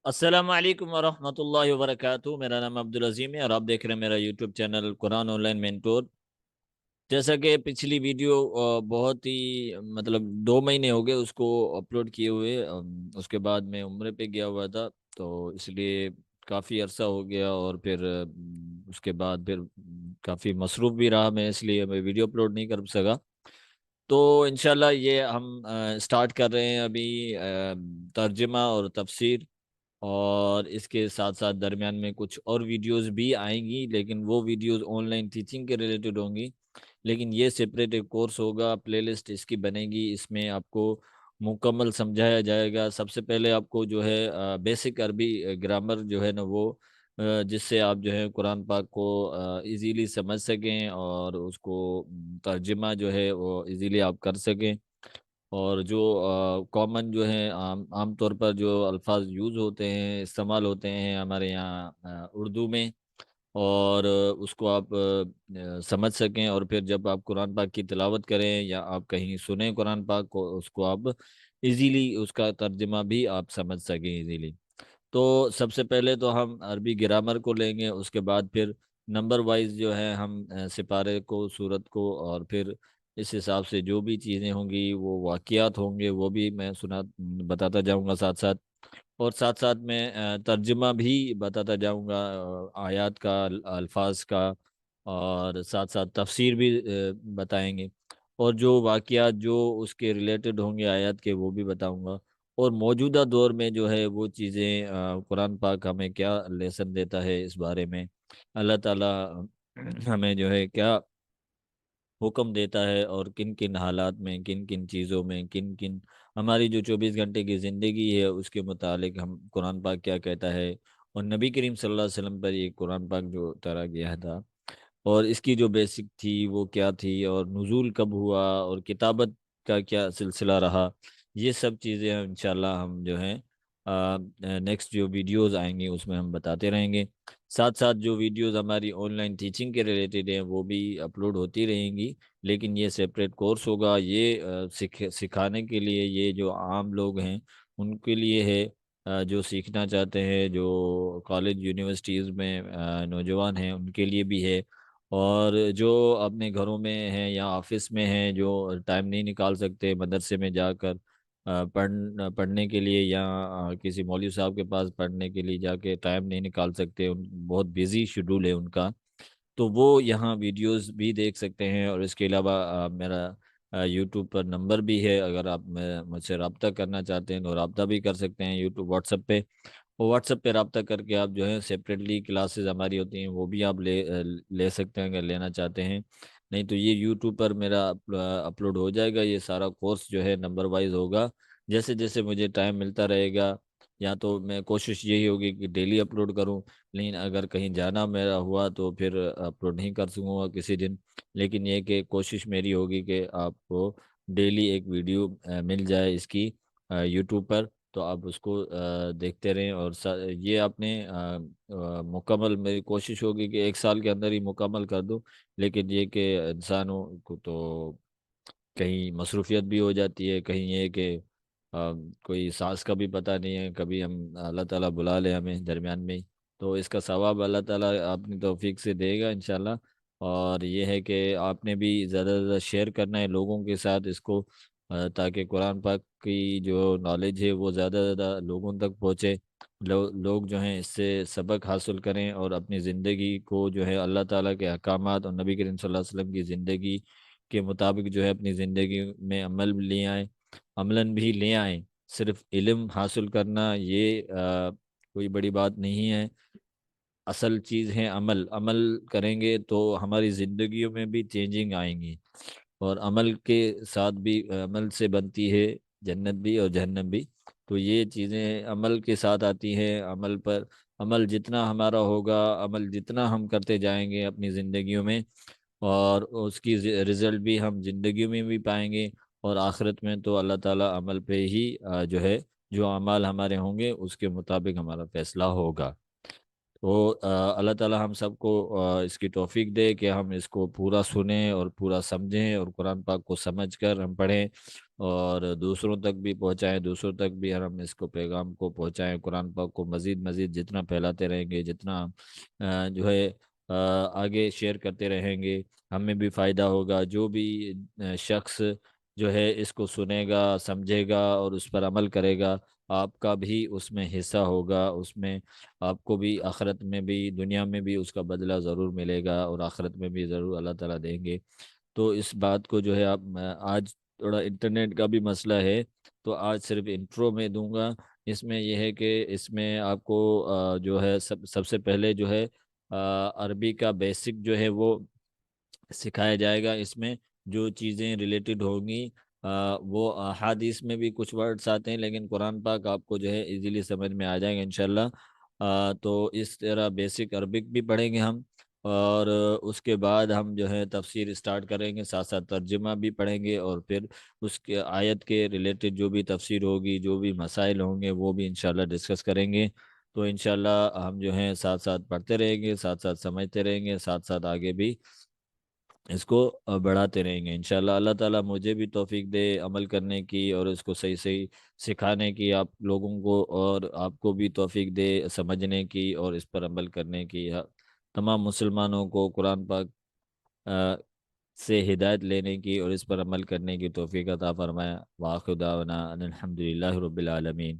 السلام علیکم ورحمۃ اللہ وبرکاتہ۔ میرا نام عبدالعظیم ہے اور آپ دیکھ رہے ہیں میرا YouTube channel Quran on line mentor. جیسا کہ پچھلی ویڈیو بہت ہی مطلب 2 مہینے ہو گئے اس کو اپلوڈ کیے ہوئے، اس کے بعد میں عمرے پہ گیا ہوا تھا، تو اس لیے کافی عرصہ ہو گیا، اور پھر اس کے بعد پھر کافی مصروف بھی رہا میں، اس لیے میں ویڈیو اپلوڈ نہیں کر سکا۔ تو انشاءاللہ یہ ہم سٹارٹ کر رہے ہیں ابھی ترجمہ اور تفسیر، اور اس کے ساتھ ساتھ درمیان میں کچھ اور ویڈیوز بھی آئیں گی، لیکن وہ ویڈیوز آن لائن ٹیچنگ کے ریلیٹڈ ہوں گی۔ لیکن یہ سپریٹ ایک کورس ہوگا، پلے لسٹ اس کی بنے گی، اس میں آپ کو مکمل سمجھایا جائے گا۔ سب سے پہلے آپ کو جو ہے بیسک عربی گرامر جو ہے نا وہ جس سے آپ جو ہے قرآن پاک کو ایزیلی سمجھ سکیں، اور اس کو ترجمہ جو ہے وہ ایزیلی آپ کر سکیں، اور جو کامن جو ہے عام طور پر جو الفاظ یوز ہوتے ہیں، استعمال ہوتے ہیں ہمارے یہاں اردو میں، اور اس کو آپ سمجھ سکیں، اور پھر جب آپ قرآن پاک کی تلاوت کریں یا آپ کہیں سنیں قرآن پاک کو، اس کو آپ ایزیلی اس کا ترجمہ بھی آپ سمجھ سکیں ایزیلی۔ تو سب سے پہلے تو ہم عربی گرامر کو لیں گے، اس کے بعد پھر نمبر وائز جو ہے ہم سپارے کو، سورت کو، اور پھر اس حساب سے جو بھی چیزیں ہوں گی، وہ واقعات ہوں گے، وہ بھی میں بتاتا جاؤں گا ساتھ ساتھ، اور ساتھ ساتھ میں ترجمہ بھی بتاتا جاؤں گا آیات کا، الفاظ کا، اور ساتھ ساتھ تفسیر بھی بتائیں گے، اور جو واقعات جو اس کے ریلیٹڈ ہوں گے آیات کے، وہ بھی بتاؤں گا، اور موجودہ دور میں جو ہے وہ چیزیں قرآن پاک ہمیں کیا لیسن دیتا ہے اس بارے میں، اللہ تعالیٰ ہمیں جو ہے کیا حکم دیتا ہے، اور کن کن حالات میں، کن کن چیزوں میں، کن کن ہماری جو 24 گھنٹے کی زندگی ہے اس کے متعلق ہم قرآن پاک کیا کہتا ہے، اور نبی کریم صلی اللہ علیہ وسلم پر یہ قرآن پاک جو اتارا گیا تھا، اور اس کی جو بیسک تھی وہ کیا تھی، اور نزول کب ہوا، اور کتابت کا کیا سلسلہ رہا، یہ سب چیزیں انشاءاللہ ہم جو ہیں نیکسٹ جو ویڈیوز آئیں گے اس میں ہم بتاتے رہیں گے۔ ساتھ ساتھ جو ویڈیوز ہماری آن لائن ٹیچنگ کے ریلیٹڈ ہیں وہ بھی اپلوڈ ہوتی رہیں گی، لیکن یہ سیپریٹ کورس ہوگا، یہ سکھانے کے لیے، یہ جو عام لوگ ہیں ان کے لیے ہے، جو سیکھنا چاہتے ہیں، جو کالج یونیورسٹیز میں نوجوان ہیں ان کے لیے بھی ہے، اور جو اپنے گھروں میں ہیں یا آفس میں ہیں، جو ٹائم نہیں نکال سکتے مدرسے میں جا کر پڑھنے کے لیے، یا کسی مولوی صاحب کے پاس پڑھنے کے لیے جا کے ٹائم نہیں نکال سکتے، بہت بزی شیڈول ہے ان کا، تو وہ یہاں ویڈیوز بھی دیکھ سکتے ہیں، اور اس کے علاوہ میرا یوٹیوب پر نمبر بھی ہے، اگر آپ مجھ سے رابطہ کرنا چاہتے ہیں تو رابطہ بھی کر سکتے ہیں یوٹیوب واٹس ایپ پہ، اور واٹس ایپ پہ رابطہ کر کے آپ جو ہے سیپریٹلی کلاسز ہماری ہوتی ہیں وہ بھی آپ لے سکتے ہیں اگر لینا چاہتے ہیں، نہیں تو یہ یوٹیوب پر میرا اپلوڈ ہو جائے گا، یہ سارا کورس جو ہے نمبر وائز ہوگا، جیسے جیسے مجھے ٹائم ملتا رہے گا، یا تو میں کوشش یہی ہوگی کہ ڈیلی اپلوڈ کروں، لیکن اگر کہیں جانا میرا ہوا تو پھر اپلوڈ نہیں کر سکوں گا کسی دن، لیکن یہ کہ کوشش میری ہوگی کہ آپ کو ڈیلی ایک ویڈیو مل جائے اس کی یوٹیوب پر، تو آپ اس کو دیکھتے رہیں، اور یہ آپ نے مکمل، میری کوشش ہوگی کہ 1 سال کے اندر ہی مکمل کر دوں، لیکن یہ کہ انسانوں کو تو کہیں مصروفیت بھی ہو جاتی ہے، کہیں یہ کہ آ، کوئی سانس کا بھی پتہ نہیں ہے، کبھی ہم اللہ تعالیٰ بلا لے ہمیں درمیان میں ہی، تو اس کا ثواب اللہ تعالیٰ اپنی توفیق سے دے گا انشاءاللہ، اور یہ ہے کہ آپ نے بھی زیادہ سے زیادہ شیئر کرنا ہے لوگوں کے ساتھ اس کو، تاکہ قرآن پاک کی جو نالج ہے وہ زیادہ سے زیادہ لوگوں تک پہنچے، لوگ جو ہیں اس سے سبق حاصل کریں، اور اپنی زندگی کو جو ہے اللہ تعالیٰ کے احکامات اور نبی کریم صلی اللہ علیہ وسلم کی زندگی کے مطابق جو ہے اپنی زندگی میں عمل بھی لے آئیں، عملاً بھی لے آئیں۔ صرف علم حاصل کرنا یہ کوئی بڑی بات نہیں ہے، اصل چیز ہے عمل، عمل کریں گے تو ہماری زندگیوں میں بھی چینجنگ آئیں گی، اور عمل کے ساتھ بھی عمل سے بنتی ہے جنت بھی اور جہنم بھی، تو یہ چیزیں عمل کے ساتھ آتی ہیں، عمل پر عمل جتنا ہمارا ہوگا، عمل جتنا ہم کرتے جائیں گے اپنی زندگیوں میں، اور اس کی رزلٹ بھی ہم زندگیوں میں بھی پائیں گے، اور آخرت میں تو اللہ تعالیٰ عمل پہ ہی جو ہے جو اعمال ہمارے ہوں گے اس کے مطابق ہمارا فیصلہ ہوگا۔ تو اللہ تعالی ہم سب کو اس کی توفیق دے کہ ہم اس کو پورا سنیں اور پورا سمجھیں، اور قرآن پاک کو سمجھ کر ہم پڑھیں اور دوسروں تک بھی پہنچائیں، دوسروں تک بھی ہم اس کو پیغام کو پہنچائیں، قرآن پاک کو مزید مزید جتنا پھیلاتے رہیں گے، جتنا جو ہے آگے شیئر کرتے رہیں گے، ہمیں بھی فائدہ ہوگا۔ جو بھی شخص جو ہے اس کو سنے گا، سمجھے گا اور اس پر عمل کرے گا، آپ کا بھی اس میں حصہ ہوگا، اس میں آپ کو بھی آخرت میں بھی، دنیا میں بھی اس کا بدلہ ضرور ملے گا، اور آخرت میں بھی ضرور اللہ تعالیٰ دیں گے۔ تو اس بات کو جو ہے آپ، آج تھوڑا انٹرنیٹ کا بھی مسئلہ ہے، تو آج صرف انٹرو میں دوں گا۔ اس میں یہ ہے کہ اس میں آپ کو جو ہے سب سے پہلے جو ہے عربی کا بیسک جو ہے وہ سکھایا جائے گا۔ اس میں جو چیزیں ریلیٹڈ ہوں گی، وہ احادیث میں بھی کچھ ورڈز آتے ہیں، لیکن قرآن پاک آپ کو جو ہے ایزیلی سمجھ میں آ جائیں گے انشاءاللہ۔ تو اس طرح بیسک عربک بھی پڑھیں گے ہم، اور اس کے بعد ہم جو ہے تفسیر اسٹارٹ کریں گے، ساتھ ساتھ ترجمہ بھی پڑھیں گے، اور پھر اس کے آیت کے ریلیٹڈ جو بھی تفسیر ہوگی، جو بھی مسائل ہوں گے، وہ بھی انشاءاللہ ڈسکس کریں گے۔ تو انشاءاللہ ہم جو ہیں ساتھ ساتھ پڑھتے رہیں گے، ساتھ ساتھ سمجھتے رہیں گے، ساتھ ساتھ آگے بھی اس کو بڑھاتے رہیں گے انشاءاللہ۔ اللہ تعالیٰ مجھے بھی توفیق دے عمل کرنے کی، اور اس کو صحیح صحیح سکھانے کی آپ لوگوں کو، اور آپ کو بھی توفیق دے سمجھنے کی اور اس پر عمل کرنے کی۔ تمام مسلمانوں کو قرآن پاک آ، سے ہدایت لینے کی اور اس پر عمل کرنے کی توفیق عطا فرمایا۔ وآخر دعوانا ان الحمد للہ رب العالمین۔